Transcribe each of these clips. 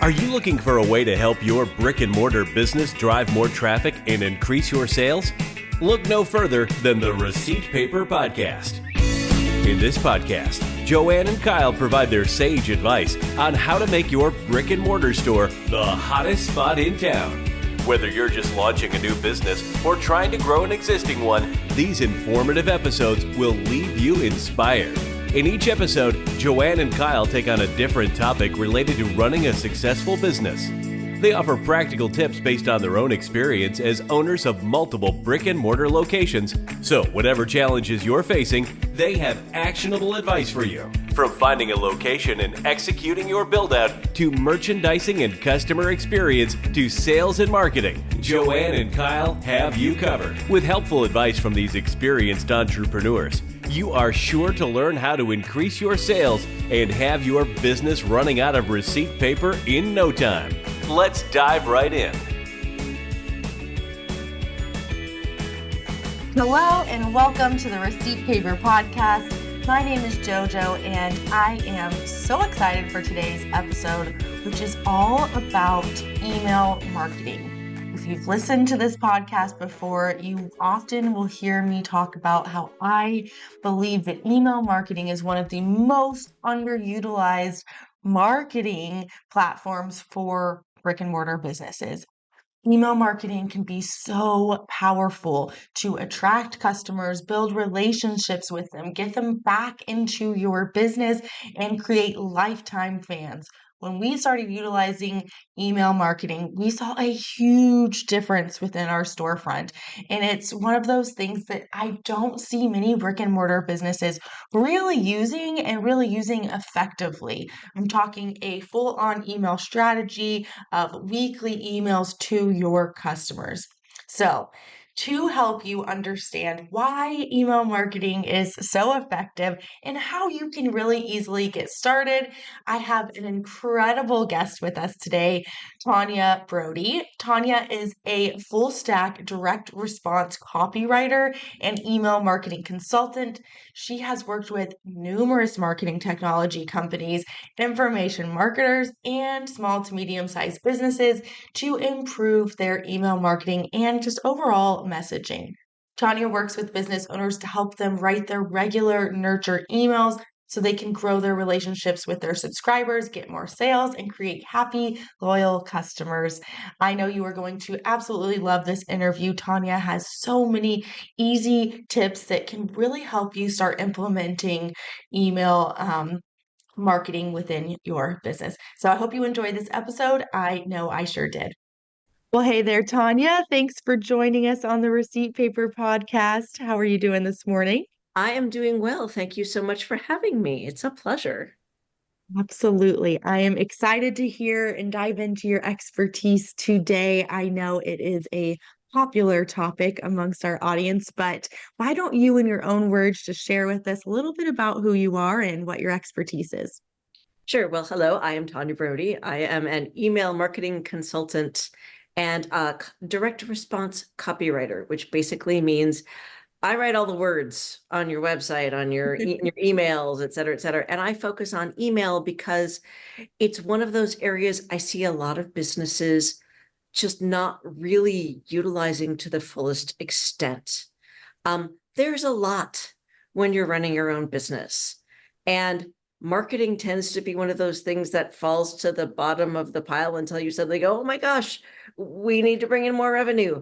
Are you looking for a way to help your brick-and-mortar business drive more traffic and increase your sales? Look no further than the Receipt Paper Podcast. In this podcast, Joanne and Kyle provide their sage advice on how to make your brick-and-mortar store the hottest spot in town. Whether you're just launching a new business or trying to grow an existing one, these informative episodes will leave you inspired. In each episode, Joanne and Kyle take on a different topic related to running a successful business. They offer practical tips based on their own experience as owners of multiple brick-and-mortar locations. So whatever challenges you're facing, they have actionable advice for you. From finding a location and executing your build-out, to merchandising and customer experience, to sales and marketing, Joanne and Kyle have you covered. With helpful advice from these experienced entrepreneurs, you are sure to learn how to increase your sales and have your business running out of receipt paper in no time. Let's dive right in. Hello and welcome to the Receipt Paper Podcast. My name is JoJo and I am so excited for today's episode, which is all about email marketing. If you've listened to this podcast before, you often will hear me talk about how I believe that email marketing is one of the most underutilized marketing platforms for brick-and-mortar businesses. Email marketing can be so powerful to attract customers, build relationships with them, get them back into your business, and create lifetime fans. When we started utilizing email marketing, we saw a huge difference within our storefront. And it's one of those things that I don't see many brick and mortar businesses really using effectively. I'm talking a full-on email strategy of weekly emails to your customers. So, to help you understand why email marketing is so effective and how you can really easily get started, I have an incredible guest with us today, Tanya Brody. Tanya is a full stack direct response copywriter and email marketing consultant. She has worked with numerous marketing technology companies, information marketers, and small to medium sized businesses to improve their email marketing and just overall messaging. Tanya works with business owners to help them write their regular nurture emails so they can grow their relationships with their subscribers, get more sales, and create happy, loyal customers. I know you are going to absolutely love this interview. Tanya has so many easy tips that can really help you start implementing email marketing within your business. So I hope you enjoyed this episode. I know I sure did. Well, hey there, Tanya. Thanks for joining us on the Receipt Paper Podcast. How are you doing this morning? I am doing well. Thank you so much for having me. It's a pleasure. Absolutely. I am excited to hear and dive into your expertise today. I know it is a popular topic amongst our audience, but why don't you, in your own words, just share with us a little bit about who you are and what your expertise is? Sure. Well, hello, I am Tanya Brody. I am an email marketing consultant and a direct response copywriter, which basically means I write all the words on your website, on your emails, et cetera, et cetera. And I focus on email because it's one of those areas I see a lot of businesses just not really utilizing to the fullest extent. There's a lot when you're running your own business, and marketing tends to be one of those things that falls to the bottom of the pile until you suddenly go, oh my gosh, we need to bring in more revenue.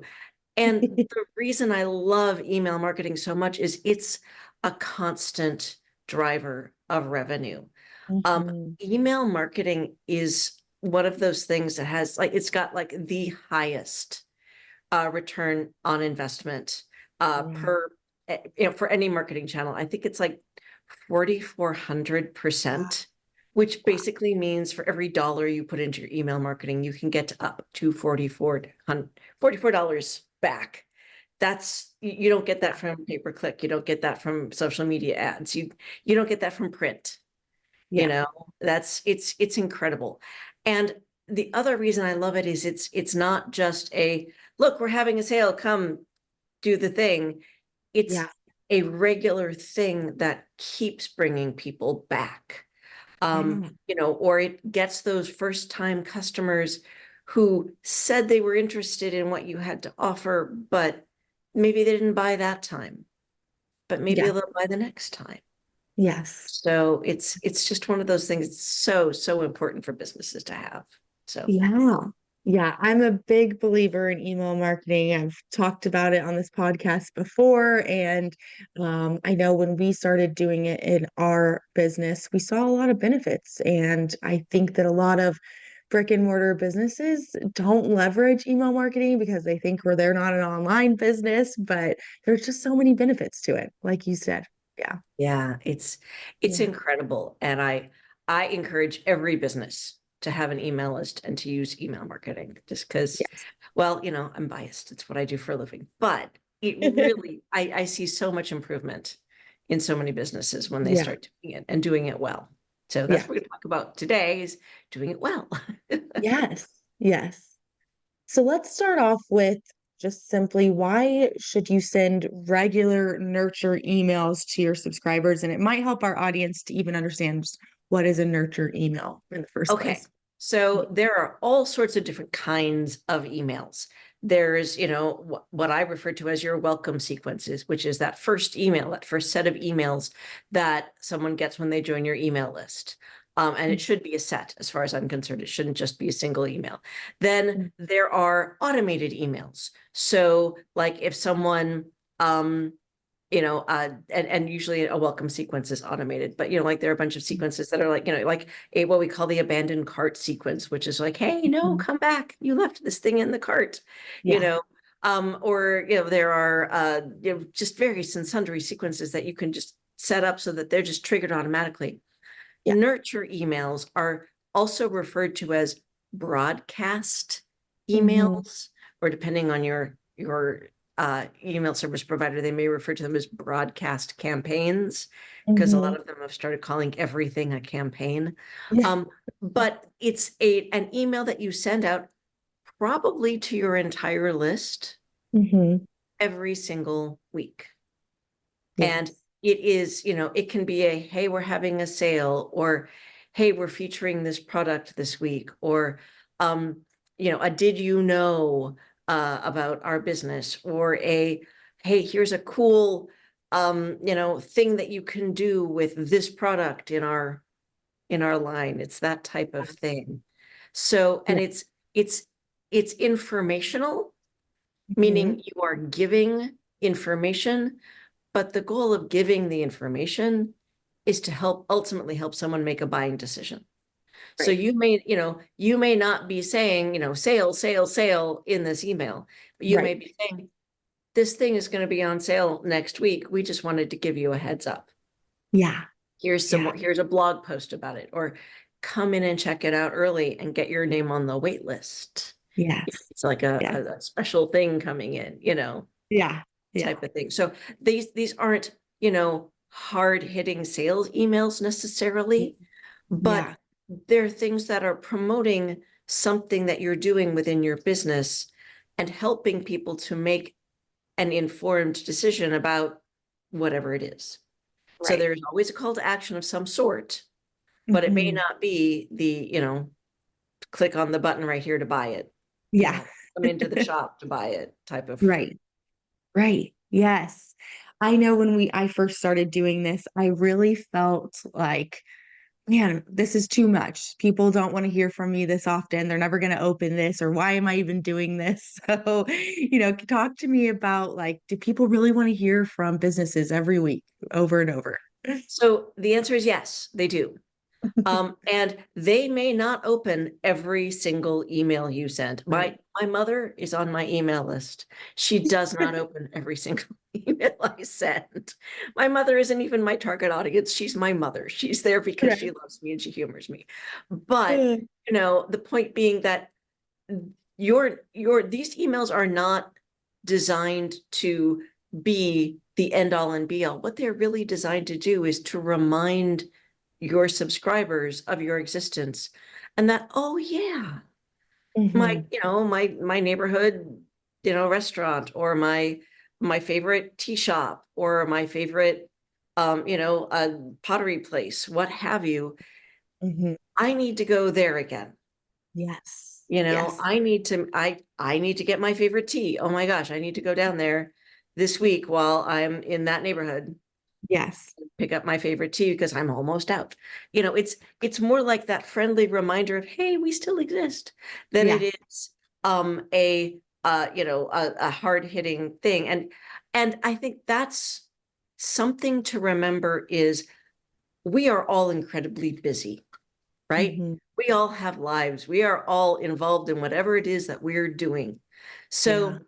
And the reason I love email marketing so much is it's a constant driver of revenue. Email marketing is one of those things that has it's got the highest return on investment per, for any marketing channel. I think it's 4,400%, which basically means for every dollar you put into your email marketing, you can get up to $44 back. You don't get that from pay-per-click. You don't get that from social media ads. You don't get that from print. Yeah. It's incredible. And the other reason I love it is it's not just look, we're having a sale, come do the thing. It's a regular thing that keeps bringing people back. Mm-hmm. Or it gets those first time customers who said they were interested in what you had to offer, but maybe they didn't buy that time, but maybe Yeah. they'll buy the next time. Yes. So it's just one of those things. It's so important for businesses to have. So Yeah. Yeah. I'm a big believer in email marketing. I've talked about it on this podcast before. And I know when we started doing it in our business, we saw a lot of benefits. And I think that a lot of brick and mortar businesses don't leverage email marketing because they think they're not an online business, but there's just so many benefits to it, like you said. Yeah. yeah, it's Yeah. incredible. And I encourage every business to have an email list and to use email marketing just because, Yes. well, I'm biased. It's what I do for a living. But it really, I see so much improvement in so many businesses when they Yeah. start doing it and doing it well. So that's Yeah. what we're going to talk about today is doing it well. Yes. Yes. So let's start off with just simply why should you send regular nurture emails to your subscribers? And it might help our audience to even understand what is a nurture email in the first Okay. place. So there are all sorts of different kinds of emails. There's, what I refer to as your welcome sequences, which is that first email, that first set of emails that someone gets when they join your email list. And it should be a set, as far as I'm concerned. It shouldn't just be a single email. Then there are automated emails. So, like if someone, and usually a welcome sequence is automated, but like there are a bunch of sequences that are like what we call the abandoned cart sequence, which is like, hey, no, Mhm. come back, you left this thing in the cart, you Yeah. know. Or there are just various and sundry sequences that you can just set up so that they're just triggered automatically. Yeah. Nurture emails are also referred to as broadcast Mhm. emails, or depending on your email service provider, they may refer to them as broadcast campaigns, because a lot Mhm. of them have started calling everything a campaign. Yeah. Um, but it's an email that you send out probably to your entire list Mhm. every single week. And Yes. it is, it can be a, hey, we're having a sale, or hey, we're featuring this product this week, or a did you know about our business, or a hey, here's a cool thing that you can do with this product in our line. It's that type of thing. So, and Yeah. it's informational, Mhm. meaning you are giving information, but the goal of giving the information is to ultimately help someone make a buying decision. So Right. you may not be saying, sale, sale, sale in this email, but you may Right. be saying, this thing is going to be on sale next week. We just wanted to give you a heads up. Yeah. Yeah. Here's a blog post about it, or come in and check it out early and get your name on the wait list. Yes. It's like Yeah. a special thing coming in, Yeah. Yeah. type of thing. So these aren't, hard hitting sales emails necessarily, but Yeah. they're things that are promoting something that you're doing within your business and helping people to make an informed decision about whatever it is. So Right. there's always a call to action of some sort, but it may Mhm. not be the, click on the button right here to buy it, Yeah. come into the shop to buy it type of. Right. Right. Yes. I know when I first started doing this, I really felt like, man, this is too much. People don't want to hear from me this often. They're never going to open this, or why am I even doing this? So, talk to me about, like, do people really want to hear from businesses every week over and over? So the answer is yes, they do. And they may not open every single email you send. My Right. my mother is on my email list. She does not open every single email I send. My mother isn't even my target audience. She's my mother. She's there because she Right. loves me and she humors me. But the point being that these emails are not designed to be the end all and be all. What they're really designed to do is to remind your subscribers of your existence, and that, oh yeah, my Mhm. my neighborhood restaurant, or my favorite tea shop, or my favorite pottery place, what have you, Mhm. I need to go there again. Yes. You know, Yes. I need to get my favorite tea. Oh my gosh, I need to go down there this week while I'm in that neighborhood, Yes. pick up my favorite tea because I'm almost out. You know, it's more like that friendly reminder of, hey, we still exist, than Yeah. it is a hard-hitting thing. And I think that's something to remember is we are all incredibly busy, right? Mhm. We all have lives. We are all involved in whatever it is that we're doing. Yeah. So,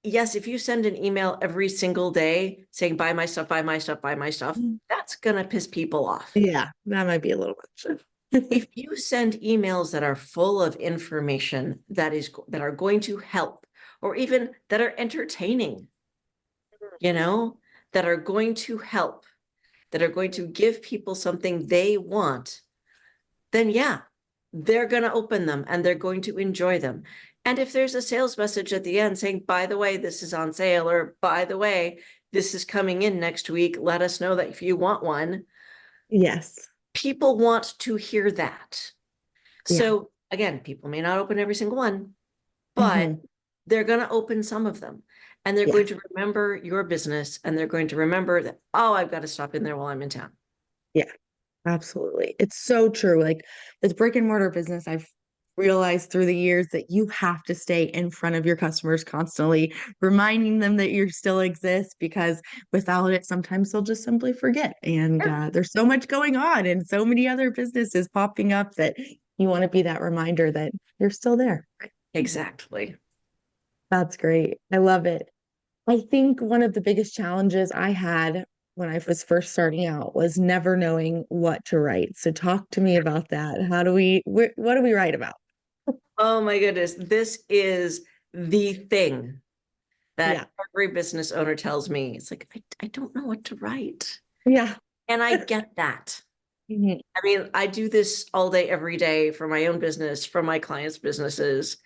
yes, if you send an email every single day saying, buy my stuff, buy my stuff, buy my stuff, Mm. that's gonna piss people off. Yeah, that might be a little much. If you send emails that are full of information that are going to help, or even that are entertaining, you know, that are going to help, that are going to give people something they want, then yeah, they're going to open them and they're going to enjoy them. And if there's a sales message at the end saying, by the way, this is on sale, or by the way, this is coming in next week, let us know that if you want one, Yes. people want to hear that. Yeah. So again, people may not open every single one, but Mhm. they're going to open some of them. And they're going Yes. to remember your business, and they're going to remember that, oh, I've got to stop in there while I'm in town. Yeah, absolutely. It's so true. Like with brick and mortar business, I've realized through the years that you have to stay in front of your customers constantly, reminding them that you still exist, because without it, sometimes they'll just simply forget. And Sure. there's so much going on and so many other businesses popping up that you want to be that reminder that you're still there. Exactly. That's great. I love it. I think one of the biggest challenges I had when I was first starting out was never knowing what to write. So talk to me about that. What do we write about? Oh my goodness. This is the thing Yeah. that every business owner tells me. It's like, I don't know what to write. Yeah. And I get that. Mhm. I mean, I do this all day, every day for my own business, for my clients' businesses.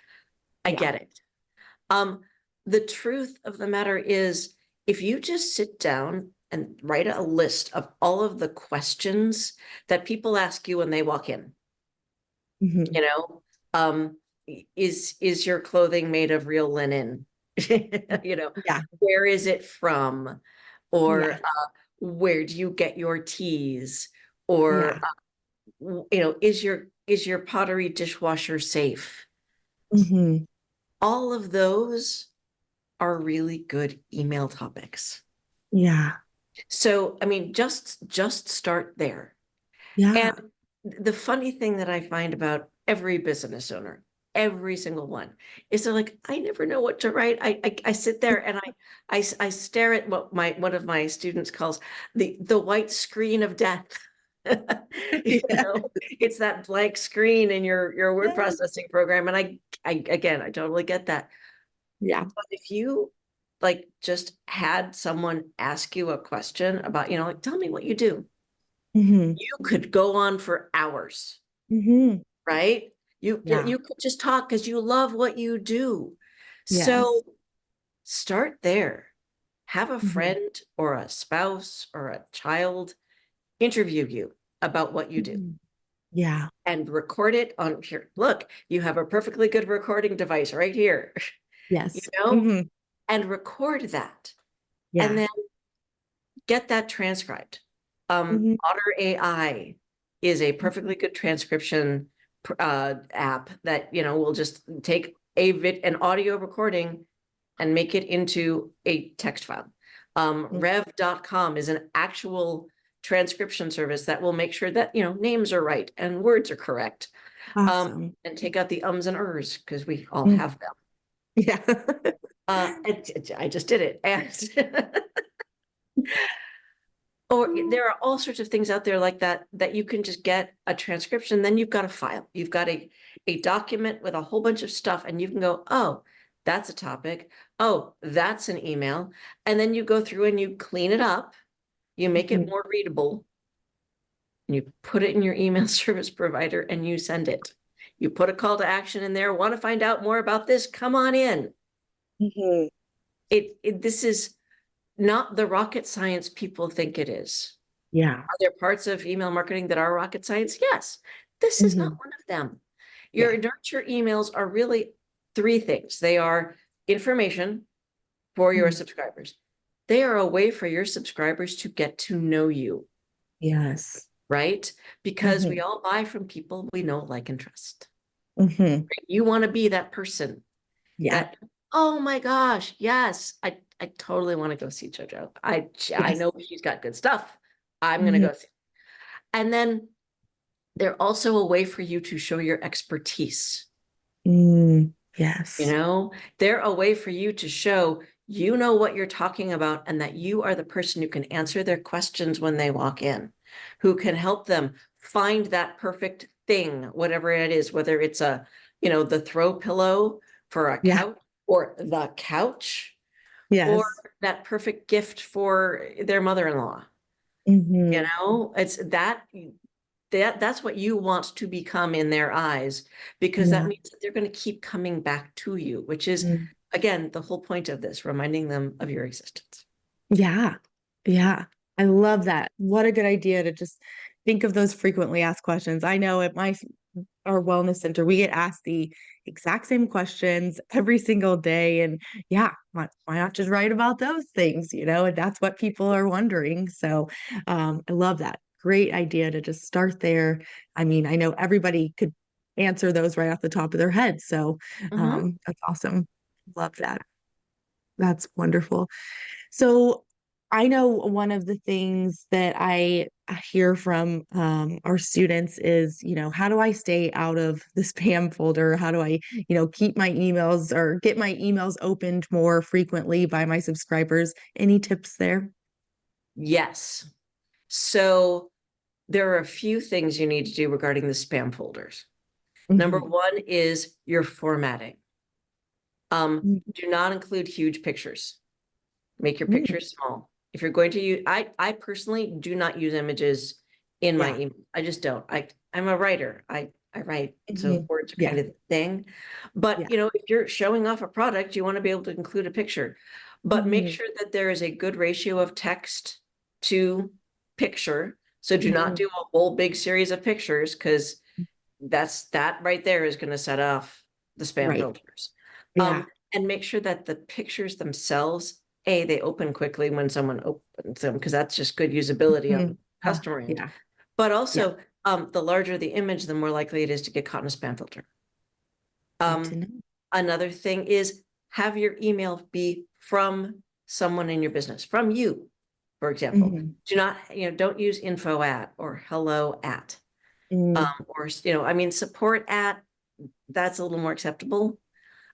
I Yeah. get it. Um, the truth of the matter is, if you just sit down and write a list of all of the questions that people ask you when they walk in, Mhm. you know, um, is your clothing made of real linen? You know, Yeah. where is it from? Or Yeah. where do you get your teas? Or Yeah. is your pottery dishwasher safe? Mhm. All of those are really good email topics. Yeah. So, I mean, just start there. Yeah. And the funny thing that I find about every business owner, every single one, is they're like, I never know what to write. I sit there and I stare at what one of my students calls the white screen of death. You Yeah. know, it's that blank screen in your word Yeah. processing program. And I totally get that. Yeah. But if you like just had someone ask you a question about, like, tell me what you do, Mhm. you could go on for hours, Mhm. right? Yeah. You could just talk because you love what you do. Yes. So start there. Have a Mhm. friend or a spouse or a child interview you about what you do Mhm. Yeah. and record it on here. Look, you have a perfectly good recording device right here, you Yes. know, Mhm. and record that. And Yeah. then get that transcribed. Mhm. Otter AI is a perfectly good transcription app that will just take an audio recording and make it into a text file. Mhm. Rev.com is an actual transcription service that will make sure that names are right and words are correct, Awesome. and take out the ums and ers because we all Mm. have them. Yeah. I just did it, and or there are all sorts of things out there like that you can just get a transcription. Then you've got a file. You've got a document with a whole bunch of stuff, and you can go, oh, that's a topic. Oh, that's an email. And then you go through and you clean it up. You make it Mhm. more readable. And you put it in your email service provider and you send it. You put a call to action in there. Want to find out more about this? Come on in. Mhm. This is not the rocket science people think it is. Yeah. Are there parts of email marketing that are rocket science? Yes. This is not one of them. Your nurture emails are really three things. They are information for your subscribers. They are a way for your subscribers to get to know you, Yes. right? Because we all buy from people we know, like, and trust. Mm-hmm. You want to be that person Yeah. that, oh my gosh, yes, I totally want to go see JoJo. I Yes. know she's got good stuff. I'm going to go see. And then they're also a way for you to show your expertise. Yes. You know, they're a way for you to show you know what you're talking about and that you are the person who can answer their questions when they walk in, who can help them find that perfect thing, whatever it is, whether it's a, the throw pillow for a Yeah. couch or the couch, or Yes. that perfect gift for their mother-in-law. Mm-hmm. It's that's what you want to become in their eyes, because that Yeah. means that they're going to keep coming back to you, which is, Mm. again, the whole point of this, reminding them of your existence. Yeah. Yeah. I love that. What a good idea to just think of those frequently asked questions. I know at our wellness center, we get asked the exact same questions every single day. And yeah, why not just write about those things, and that's what people are wondering. So I love that. Great idea to just start there. I mean, I know everybody could answer those right off the top of their head. So that's awesome. Love that. That's wonderful. So I know one of the things that I hear from our students is, how do I stay out of the spam folder? How do I, keep my emails or get my emails opened more frequently by my subscribers? Any tips there? Yes. So there are a few things you need to do regarding the spam folders. Number Mhm. one is your formatting. Do not include huge pictures. Make your Mhm. pictures small. If you're going to use, I personally do not use images in my Yeah. email. I just don't. I'm a writer. I write, so Mhm. words are Yeah. kind of the thing. But Yeah. if you're showing off a product, you want to be able to include a picture. But make Mhm. sure that there is a good ratio of text to picture. So do not Mhm. do a whole big series of pictures, because that right there is going to set off the spam Right. filters. Yeah. And make sure that the pictures themselves, they open quickly when someone opens them, because that's just good usability on the Mhm. customer end. Yeah. But Yeah. also, the larger the image, the more likely it is to get caught in a spam filter. Good to Um, know. Another thing is, have your email be from someone in your business, from you, for example. Mhm. Do not, don't use info at or hello at, Mm. or, I mean, support at, that's a little more acceptable.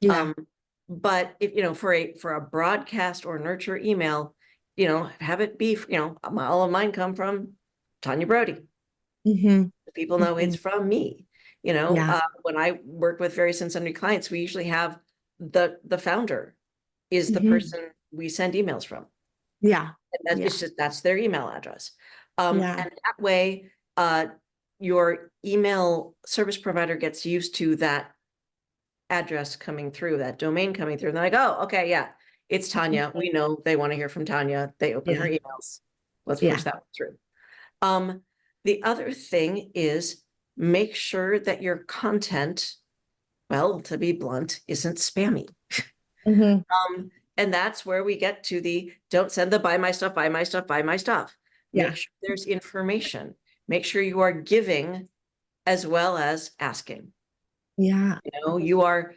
Yeah. Um, but if, for a broadcast or nurture email, have it be, all of mine come from Tanya Brody. Mhm. People know it's Mhm. from me. Yeah. When I work with various and sundry clients, we usually have the founder is the Mhm. person we send emails from. Yeah. And that Yeah. it's just, that's their email address. Yeah. And that way, your email service provider gets used to that address coming through, that domain coming through. And they're like, oh, okay, yeah, it's Tanya. Mhm. We know they want to hear from Tanya. They open her Yeah. emails. Let's push Yeah. that one through. The other thing is, make sure that your content, well, to be blunt, isn't spammy. Mhm. And that's where we get to the don't send the buy my stuff, buy my stuff, buy my stuff. Yeah. Make sure there's information. Make sure you are giving as well as asking. Yeah. You are,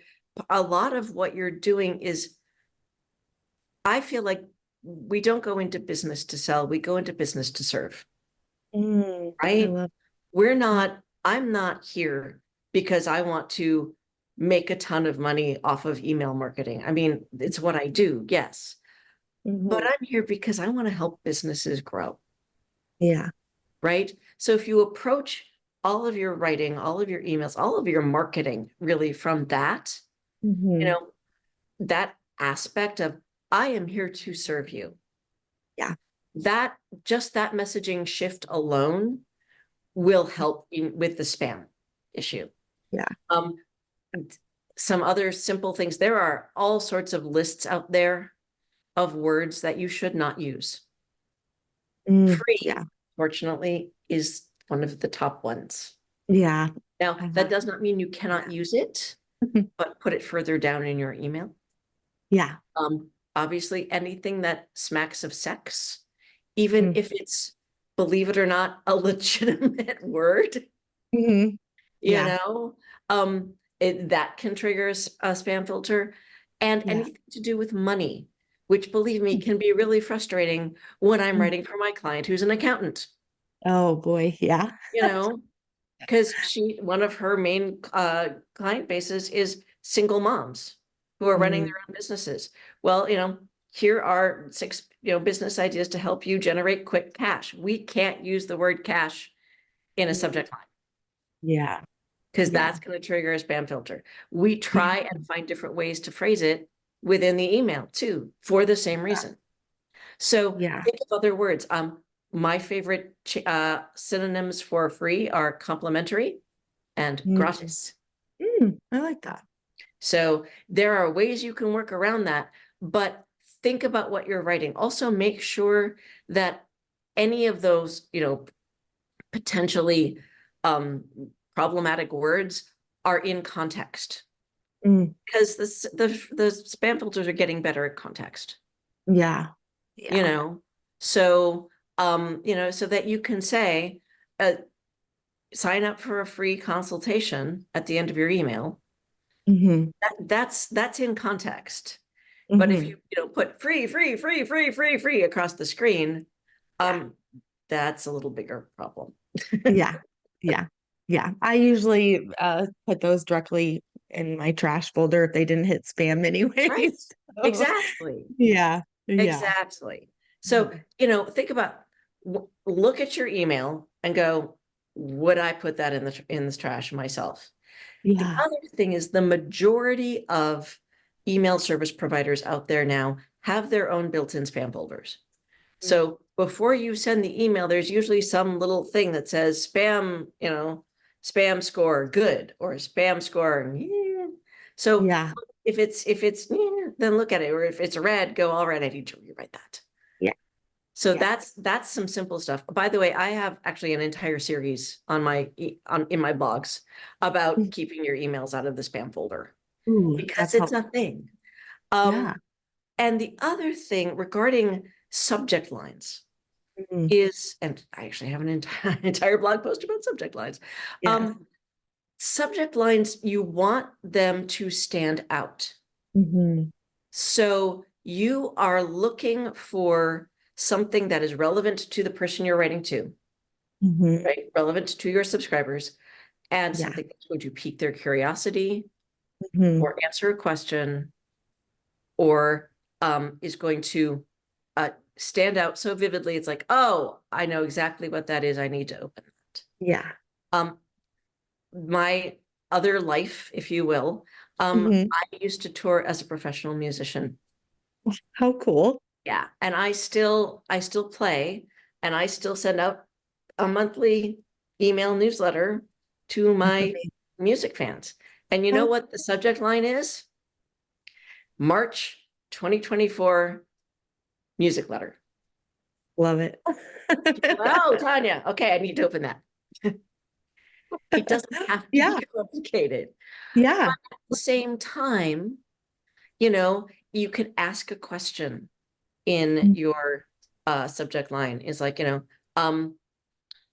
a lot of what you're doing is, I feel like we don't go into business to sell, we go into business to serve, I right? love I'm not here because I want to make a ton of money off of email marketing. I mean, it's what I do, yes. But Mhm. I'm here because I want to help businesses grow, Yeah. right? So if you approach all of your writing, all of your emails, all of your marketing really from that, you Mhm. know, that aspect of, I am here to serve you. Yeah. That, just that messaging shift alone will help with the spam issue. Yeah. Um, some other simple things. There are all sorts of lists out there of words that you should not use. Free Yeah. unfortunately, is one of the top ones. Yeah. Now, I that love does not mean you cannot use it, it. but put it further down in your email. Yeah. Obviously, anything that smacks of sex, even Mm. if it's, believe it or not, a legitimate word, Mhm. you Yeah. know, that can trigger a spam filter. And Yeah. anything to do with money, which, believe me, can be really frustrating when I'm Mm. writing for my client who's an accountant, Oh boy. Yeah. you know, because one of her main client bases is single moms who are running Mm. their own businesses. Well, here are 6, business ideas to help you generate quick cash. We can't use the word cash in a Mm. subject line Yeah. because Yeah. that's going to trigger a spam filter. We Yeah. try and find different ways to phrase it within the email too, for the same reason. So Yeah. think of other words. My favorite synonyms for free are complimentary and Mm. gratis. I like that. So there are ways you can work around that, but think about what you're writing. Also make sure that any of those, potentially problematic words are in context, Mm. because the spam filters are getting better at context, Yeah. you Yeah. know. So so that you can say, sign up for a free consultation at the end of your email. Hmm. That's in context. But if Hmm. you put free, free, free, free, free, free across the screen, Yeah. that's a little bigger problem. Yeah. Yeah. Yeah. I usually put those directly in my trash folder if they didn't hit spam Right. anyways. So, Exactly. yeah. Yeah. Exactly. So, Mhm. think about, look at your email and go, would I put that in this trash myself? The Yeah. other thing is, the majority of email service providers out there now have their own built-in spam folders. Mm. So before you send the email, there's usually some little thing that says spam, spam score good or spam score. Yeah. So Yeah. if it's then look at it, or if it's red, go, all right, I need to rewrite that. Yeah. So Yeah. that's some simple stuff. By the way, I have actually an entire series on in my blogs about Mm. keeping your emails out of the spam folder, Ooh, because that's it's a helpful. thing. Yeah. And the other thing regarding subject lines Mhm. is, and I actually have an entire blog post about subject lines. Yes. Subject lines, you want them to stand out. Hmm. So you are looking for something that is relevant to the person you're writing to, Hmm. right? Relevant to your subscribers, and Yeah. something that's going to pique their curiosity Hmm. or answer a question, or is going to stand out so vividly. It's like, oh, I know exactly what that is. I need to open that. Yeah. Um, my other life, if you will, Hmm. I used to tour as a professional musician. How cool. Yeah, and I still play, and I still send out a monthly email newsletter to That's my amazing. music fans. And you know How what the subject line is? March 2024 music letter. love it. Oh, Tanya. Okay, I need to open that. It doesn't have to be Yeah. complicated. Yeah. But at the same time, you can ask a question in Mm. your subject line. Is like, um,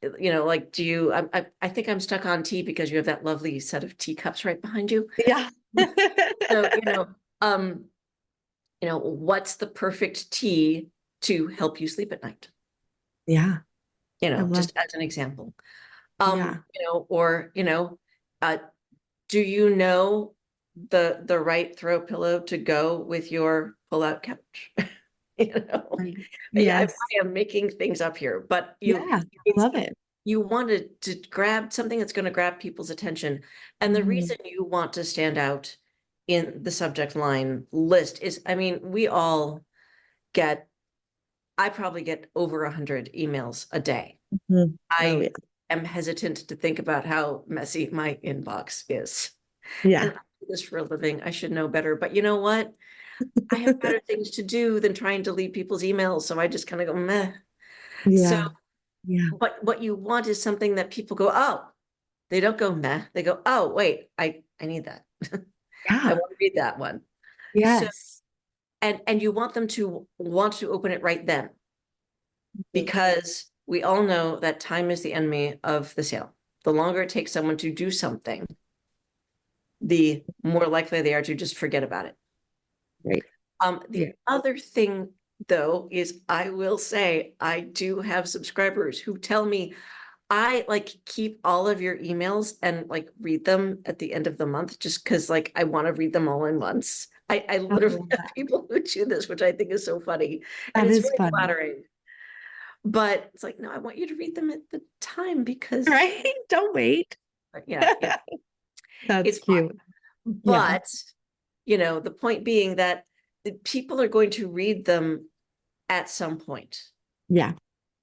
like, do you, I think I'm stuck on tea because you have that lovely set of teacups right behind you. Yeah. So, um, what's the perfect tea to help you sleep at night? Yeah. I love Just as an example. Yeah. Or, uh, do you know the right throw pillow to go with your pull-out couch? You know, Right. yeah, Yes. I am making things up here, but Yeah. I it's, love it. you wanted to grab something that's going to grab people's attention. And the Mhm. reason you want to stand out in the subject line list is, I mean, I probably get over 100 emails a day. Mhm. Oh yeah. I am hesitant to think about how messy my inbox is. And Yeah. I do this for a living. I should know better. But you know what? I have better things to do than trying to delete people's emails. So I just kind of go, meh. So Yeah. Yeah. But what you want is something that people go, oh, they don't go, meh. They go, oh, wait, I need that. I Yeah. want to read that one. So, Yes. and you want them to want to open it right then, Mhm. because we all know that time is the enemy of the sale. The longer it takes someone to do something, the more likely they are to just forget about it. Right. Yeah. The other thing, though, is I will say I do have subscribers who tell me I like keep all of your emails and like read them at the end of the month just because like I want to read them all in once. I I literally love have that. people who do this, which I think is so funny. And That it's is very funny. flattering. But it's like, no, I want you to read them at the time because Right? Don't wait. yeah, That's it's fine. cute. Yeah. But the point being that the people are going to read them at some point. Yeah.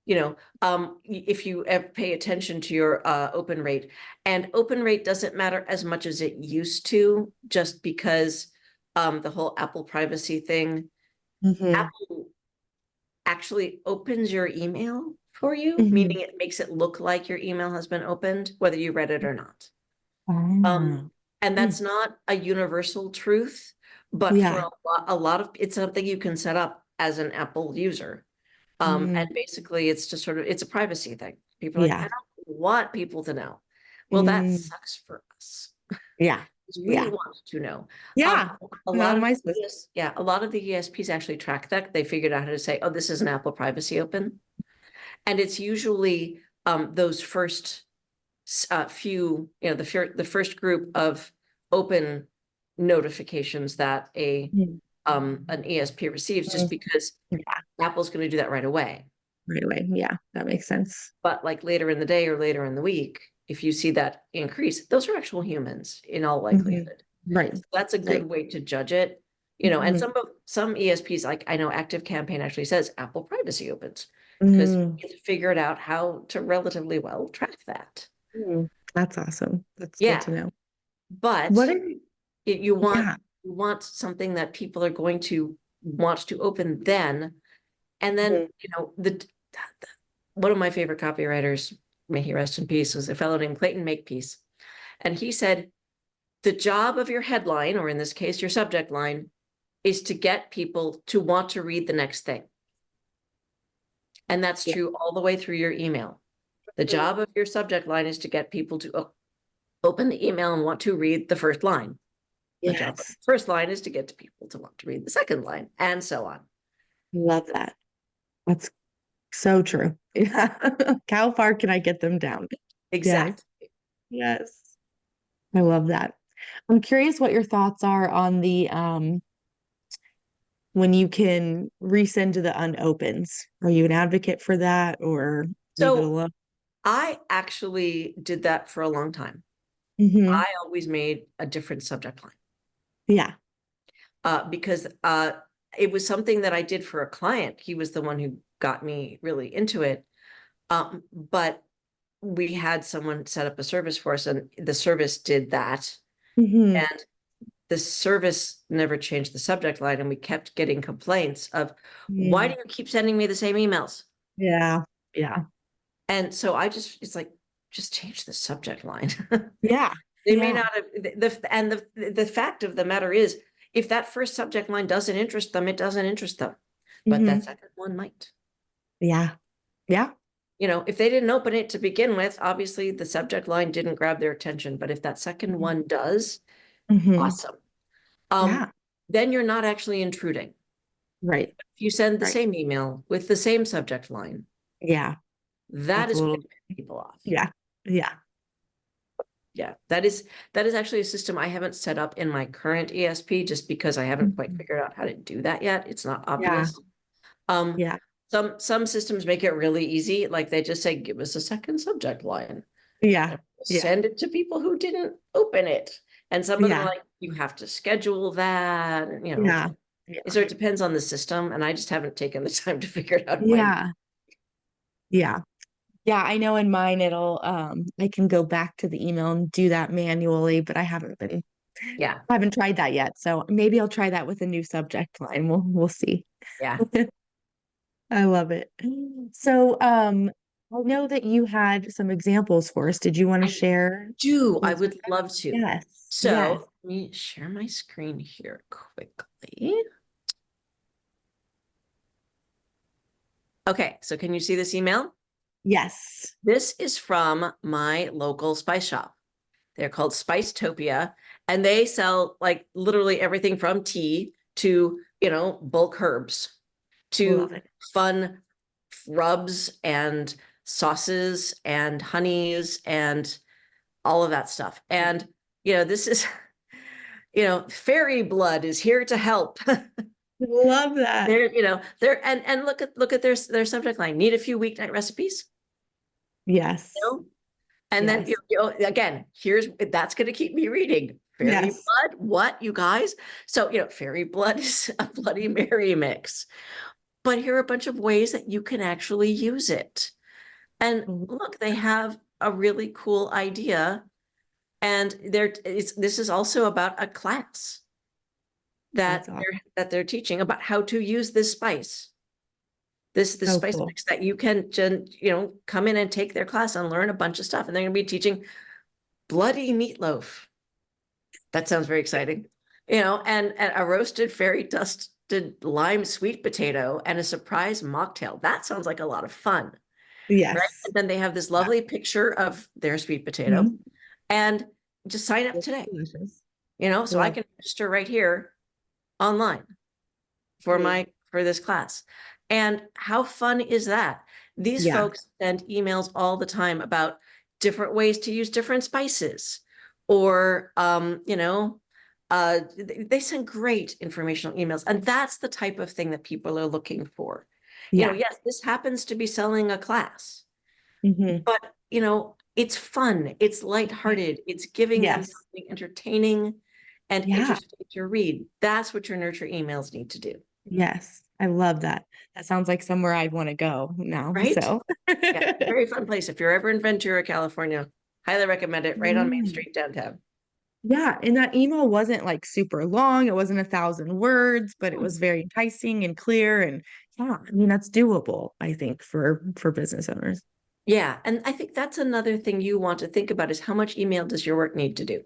If you ever pay attention to your open rate, and open rate doesn't matter as much as it used to, just because the whole Apple privacy thing, Hmm. Apple actually opens your email for you, Hmm. meaning it makes it look like your email has been opened, whether you read it or not. Um, Ah. and Mm. that's not a universal truth, but for Yeah. a lot of it's something you can set up as an Apple user. And Mm. basically it's just sort of, it's a privacy thing. People are like, I Yeah. don't want people to know. Well, that Mm. sucks for us. Yeah. 'Cause we Yeah. want to know. Yeah. A How lot am of I supposed a lot of the ESPs actually track that. They figured out how to say, oh, this is an Apple privacy open. And it's usually those first few, the first group of open notifications that Mm. an ESP receives, just Mm. because Yeah. Apple's going to do that right away. Right away. Yeah. That makes sense. But like later in the day or later in the week, if you see that increase, those are actual humans in all Hmm. likelihood. Right. So that's a good Right. way to judge it. And Hmm. some ESPs, like I know Active Campaign actually says Apple privacy opens, because Mm. it's figured out how to relatively well track that. Mm. That's awesome. That's good Yeah, to know. What but are you want yeah. something that people are going to want to open then. And then, Mhm. one of my favorite copywriters, may he rest in peace, was a fellow named Clayton Makepeace. And he said, the job of your headline, or in this case, your subject line, is to get people to want to read the next thing. And that's Yeah. true all the way through your email. The Mhm. job of your subject line is to get people to open the email and want to read the first line. The job of the Yes. first line is to get to people to want to read the second line, and so on. Love that. That's so true. Yeah. How far can I get them down? Yes. Exactly. Yes. I love that. I'm curious what your thoughts are on the when you can resend to the unopens. Are you an advocate for that or leave it So alone? I actually did that for a long time. Hmm. I always made a different subject line Yeah. because it was something that I did for a client. He was the one who got me really into it. But we had someone set up a service for us, and the service did that. Hmm. And the service never changed the subject line, and we kept getting complaints of, why do Mm. you keep sending me the same emails? Yeah. Yeah. And so it's like, just change the subject line. Yeah. They may Yeah. not have the fact of the matter is, if that first subject line doesn't interest them, it doesn't interest them. But that Hmm. second one might. Yeah. Yeah. If they didn't open it to begin with, obviously the subject line didn't grab their attention. But if that second one does, Hmm. awesome. Yeah. Then you're not actually intruding. Right. If you send the Right. same email with the same subject line, Yeah. that That's a is little, going to piss people off. yeah. Yeah. Yeah, that is actually a system I haven't set up in my current ESP, just because I haven't quite Mhm. figured out how to do that yet. It's not Yeah. obvious. Um, Yeah. some systems make it really easy, like they just say, give us a second subject line. Yeah. And Yeah. send it to people who didn't open it. And some of them are Yeah. like, you have to schedule that, and Yeah. Yeah. so it depends on the system, and I just haven't taken the time to figure it out mine. Yeah. Yeah. Yeah. I know in mine I can go back to the email and do that manually, but Yeah, I haven't tried that yet. So maybe I'll try that with a new subject line. We'll see. yeah. I love it. So I know that you had some examples for us. Did you want to I share I those? would love to. Yes. Yes. So let me share my screen here quickly. Okay, so can you see this email? Yes. This is from my local spice shop. They're called Spicetopia, and they sell like literally everything from tea to, bulk herbs Love to it. fun rubs and sauces and honeys and all of that stuff. And, this is, fairy blood is here to help. Love that. They're and look at their subject line. Need a few weeknight recipes? Yes. And then, Yes. again, that's going to keep me reading. Fairy Yes. blood, what, you guys? So, fairy blood is a Bloody Mary mix. But here are a bunch of ways that you can actually use it. And look, they have a really cool idea. And this is also about a class That's awesome. that they're teaching about how to use this spice. This So spice cool. mix that you can, come in and take their class and learn a bunch of stuff. And they're going to be teaching bloody meatloaf. That sounds very exciting. And a roasted fairy dusted lime sweet potato and a surprise mocktail. That sounds like a lot of fun, right? Yes. And then they have this lovely picture of their sweet potato, Mhm. and just sign up It's today. delicious. So I Love can register right here online it. for this class. And how fun is that? These Yeah. folks send emails all the time about different ways to use different spices, or they send great informational emails, and that's the type of thing that people are looking for. Yeah. Yes, this happens to be selling a class, Mhm. but it's fun, it's lighthearted, it's giving them Yes. something entertaining and Yeah. interesting to read. That's what your nurture emails need to do. Yes. I love that. That sounds like somewhere I'd want to go now. Right? So. Yeah, very fun place. If you're ever in Ventura, California, highly recommend it, right on Main Mm. Street downtown. Yeah, and that email wasn't like super long. It wasn't 1,000 words, but it was very enticing and clear. And yeah, I mean that's doable, I think, for business owners. Yeah, and I think that's another thing you want to think about is how much email does your work need to do?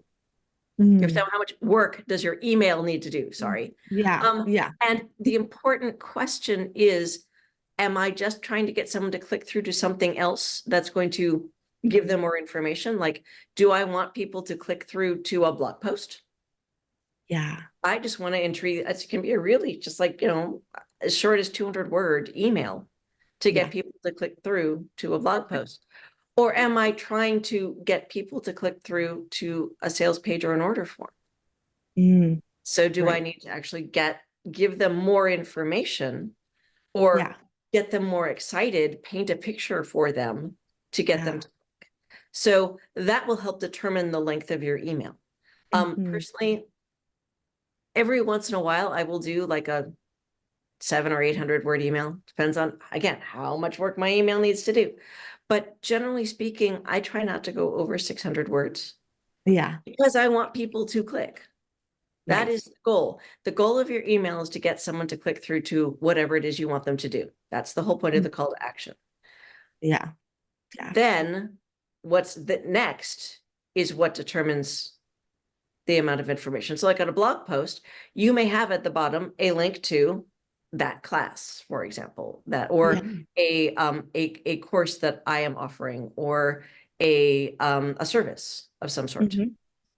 So Mm. how much work does your email need to do? Sorry. Yeah, yeah, And the important question is, am I just trying to get someone to click through to something else that's going to give them more information? Like, do I want people to click through to a blog post? yeah, I just want to intrigue. It can be a really just like, as short as 200-word email to yeah. get people to click through to a blog post. Or am I trying to get people to click through to a sales page or an order form? Mm, So do I right. need to actually give them more information, or Yeah, get them more excited, paint a picture for them to get them yeah. to click? So that will help determine the length of your email. Mhm. Personally, every once in a while, I will do like a 700 or 800-word email. Depends on, again, how much work my email needs to do. But generally speaking, I try not to go over 600 words Yeah, because I want people to click. That right. is the goal. The goal of your email is to get someone to click through to whatever it is you want them to do. That's the whole point of Mm, the call to action. yeah, yeah. Then what's the next is what determines the amount of information. So like on a blog post, you may have at the bottom a link to that class, for example, Yeah. or a course that I am offering, or a service of some sort. Hmm.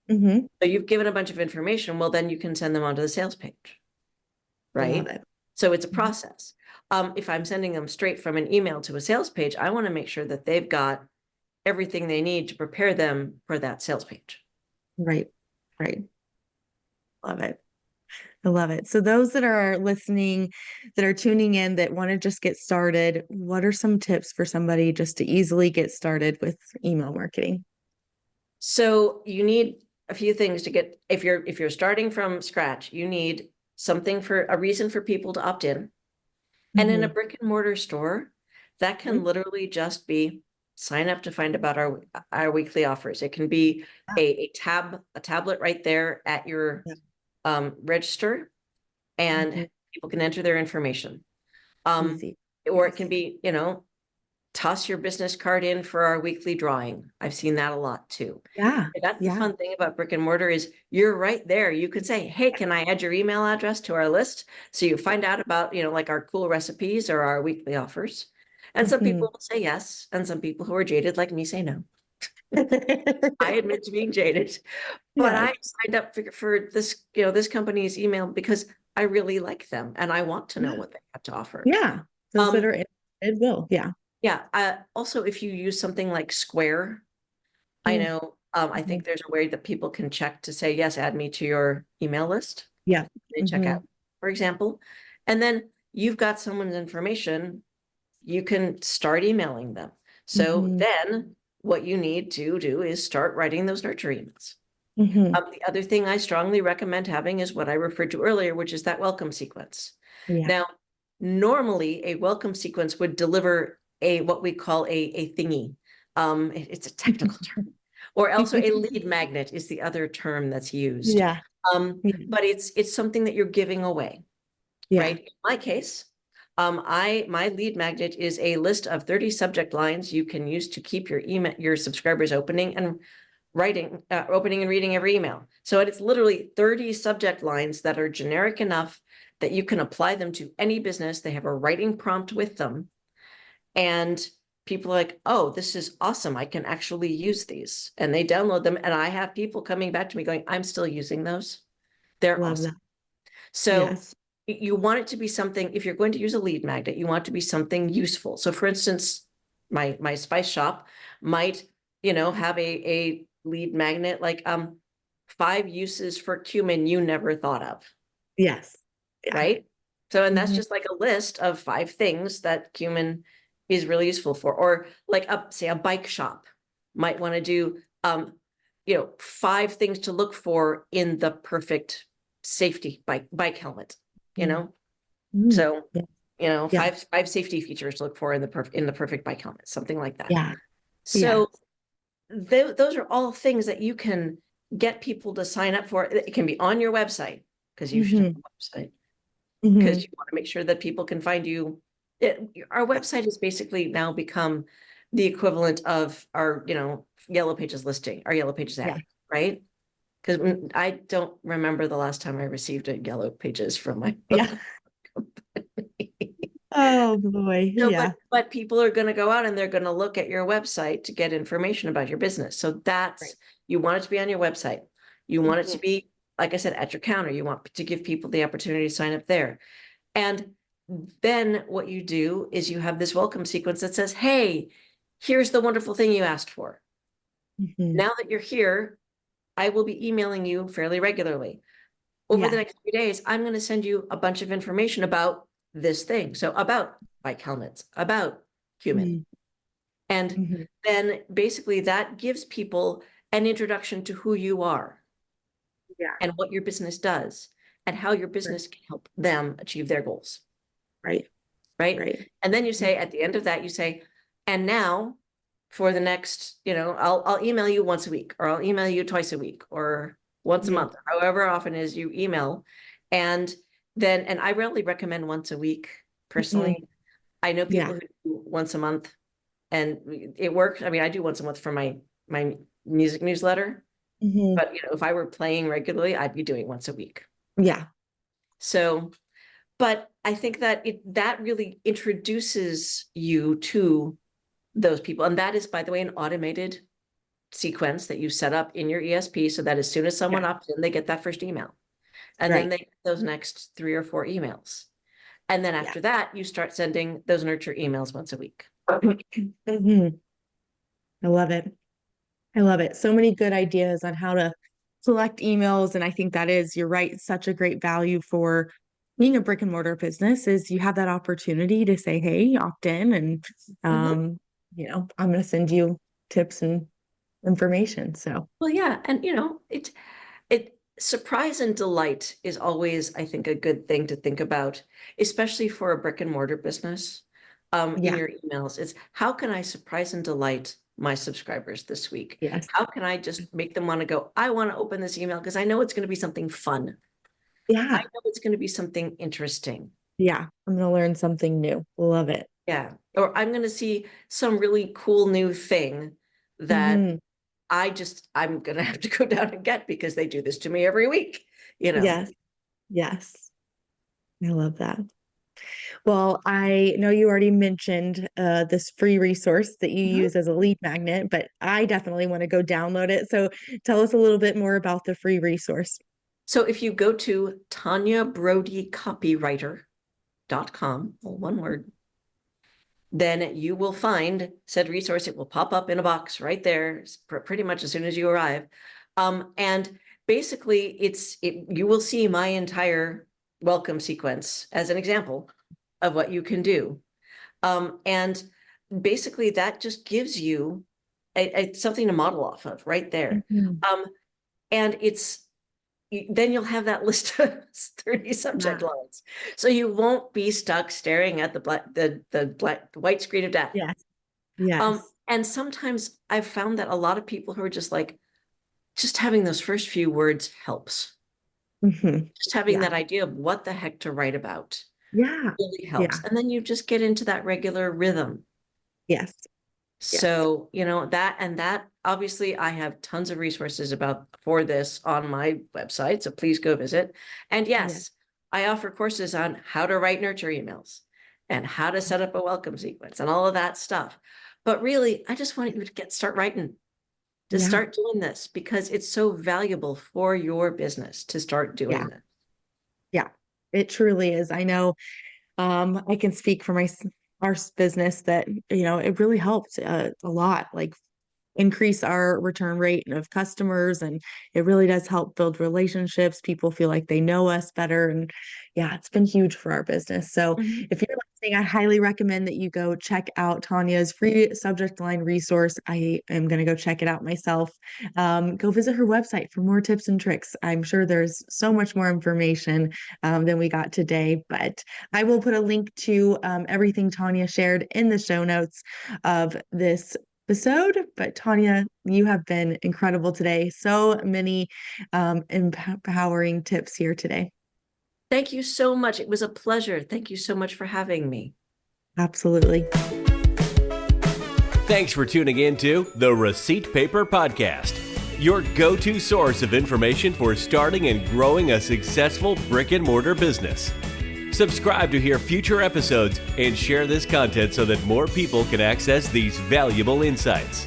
Hmm. So you've given a bunch of information. Well, then you can send them onto the sales page, Love right? it. So it's a Mhm. process. If I'm sending them straight from an email to a sales page, I want to make sure that they've got everything they need to prepare them for that sales page. Right, right. Love it. I love it. So those that are listening, that are tuning in, that want to just get started, what are some tips for somebody just to easily get started with email marketing? So you need a few things to get, if you're starting from scratch, you need something, for a reason for people to opt in. And in a Mhm. brick and mortar store, that can Mhm. literally just be sign up to find about our weekly offers. It can be Yeah. a tablet right there at your Yeah. register, and Mhm. people can enter their information. Um, Easy. or it can Yes. be, toss your business card in for our weekly drawing. I've seen that a lot too. Yeah. And that's the Yeah. fun thing about brick and mortar is you're right there. You could say, hey, can I add your email address to our list? So you find out about, like our cool recipes or our weekly offers. And some people will say yes. And some people who are jaded like me say no. I admit to being jaded, but Yes. I signed up for this, this company's email because I really like them and I want to know what they have to offer. Yeah. Those that Um, are interested will. Yeah. Yeah. Also, if you use something like Square, I Mm. know, I Mhm. think there's a way that people can check to say, yes, add me to your email list. Yeah. They check out, for example, and then you've got someone's information, you can start emailing them. So Mhm. then what you need to do is start writing those nurture emails. Mhm. The other thing I strongly recommend having is what I referred to earlier, which is that welcome sequence. Yeah. Now, normally a welcome sequence would deliver what we call a thingy. It's a technical term, or also a lead magnet is the other term that's used. Yeah. Yeah. But it's something that you're giving away, Yeah. right? In my case, my lead magnet is a list of 30 subject lines you can use to keep your subscribers opening and reading every email. So it's literally 30 subject lines that are generic enough that you can apply them to any business. They have a writing prompt with them. And people are like, oh, this is awesome. I can actually use these. And they download them. And I have people coming back to me going, I'm still using those. They're Love awesome. that. So Yes. you want it to be something, if you're going to use a lead magnet, you want it to be something useful. So for instance, my spice shop might, have a lead magnet like 5 uses for cumin you never thought of, Yes. Yeah. right? So, and that's Mhm. just like a list of 5 things that cumin is really useful for. Or like say a bike shop might want to do 5 things to look for in the perfect safety bike helmet, you know? Mm. So, Yeah. Yeah. five safety features to look for in the perfect bike helmet, something like that. Yeah. Yeah. So those are all things that you can get people to sign up for. It can be on your website because you should have Mhm. a website because Mhm. you want to make sure that people can find you. Our website has basically now become the equivalent of our, Yellow Pages listing, our Yellow Pages Yeah. ad, right? Because I don't remember the last time I received a Yellow Pages from my Yeah. Oh boy. So, Yeah. but people are going to go out and they're going to look at your website to get information about your business. So Right. you want it to be on your website. You want it to Mhm. be, like I said, at your counter. You want to give people the opportunity to sign up there. And then what you do is you have this welcome sequence that says, hey, here's the wonderful thing you asked for. Mhm. Now that you're here, I will be emailing you fairly regularly. Over the Yeah. next few days, I'm going to send you a bunch of information about this thing. So about bike helmets, about cumin. Mhm. And Mhm. then basically that gives people an introduction to who you are Yeah. and what your business does and how your Right. business can help them achieve their goals. Right. Right. Right. And then you say at the end of that, you say, and now for the next, I'll email you once a week, or I'll email you twice a week, or once a Mhm. month, however often is you email. And I really recommend once a week Mhm. personally. I know Yeah. people who do once a month and it works. I mean, I do once a month for my music newsletter, Mhm. but if I were playing regularly, I'd be doing once a week. Yeah. So, but I think that that really introduces you to those people. And that is, by the way, an automated sequence that you set up in your ESP so that as soon as someone Yeah. opts in, they get that first email. And then Right. they get those next 3 or 4 emails. And then Yeah. after that, you start sending those nurture emails once a week. Mhm. I love it. I love it. So many good ideas on how to select emails. And I think that is, you're right, such a great value for being a brick and mortar business is you have that opportunity to say, hey, opt in and Mhm. I'm going to send you tips and information. So Well, yeah. And it surprise and delight is always, I think, a good thing to think about, especially for a brick and mortar business. In yeah, your emails, it's how can I surprise and delight my subscribers this week? yes. How can I just make them want to go, I want to open this email because I know it's going to be something fun. I Yeah. know it's going to be something interesting. Yeah. I'm going to learn something new. Love it. Yeah. Or I'm going to see some really cool new thing that Mhm. I'm going to have to go down and get because they do this to me every week, you know? Yes. Yes. I love that. Well, I know you already mentioned this free resource that you Mhm. use as a lead magnet, but I definitely want to go download it. So tell us a little bit more about the free resource. So if you go to TanyaBrodyCopywriter.com, all one word, then you will find said resource. It will pop up in a box right there, pretty much as soon as you arrive. And basically, you will see my entire welcome sequence as an example of what you can do. And basically, that just gives you something to model off of right there. Mhm. And then you'll have that list of 30 subject Yeah. lines. So you won't be stuck staring at the white screen of death. Yes. Yes. And sometimes I've found that a lot of people who are just having those first few words helps. Mhm. Just having Yeah. that idea of what the heck to write about Yeah. really helps. Yeah. And then you just get into that regular rhythm. Yes. Yes. So, that obviously I have tons of resources for this on my website. So please go visit. And Yes. yes, I offer courses on how to write nurture emails and how to set up a welcome sequence and all of that stuff. But really, I just want you to start writing, to Yeah. start doing this because it's so valuable for your business to start Yeah. doing this. Yeah. It truly is. I know I can speak for our business that, it really helped a lot. Like increase our return rate of customers, and it really does help build relationships. People feel like they know us better, and yeah, it's been huge for our business. So Mhm. if you're listening, I highly recommend that you go check out Tanya's free subject line resource. I am going to go check it out myself. Go visit her website for more tips and tricks. I'm sure there's so much more information than we got today, but I will put a link to everything Tanya shared in the show notes of this episode. But Tanya, you have been incredible today. So many empowering tips here today. Thank you so much. It was a pleasure. Thank you so much for having me. Absolutely. Thanks for tuning in to the Receipt Paper Podcast, your go-to source of information for starting and growing a successful brick-and-mortar business. Subscribe to hear future episodes and share this content so that more people can access these valuable insights.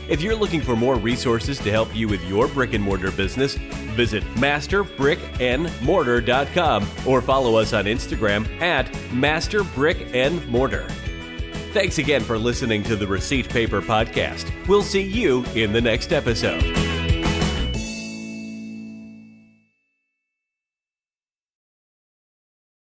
If you're looking for more resources to help you with your brick-and-mortar business, visit masterbrickandmortar.com or follow us on Instagram at masterbrickandmortar. Thanks again for listening to the Receipt Paper Podcast. We'll see you in the next episode.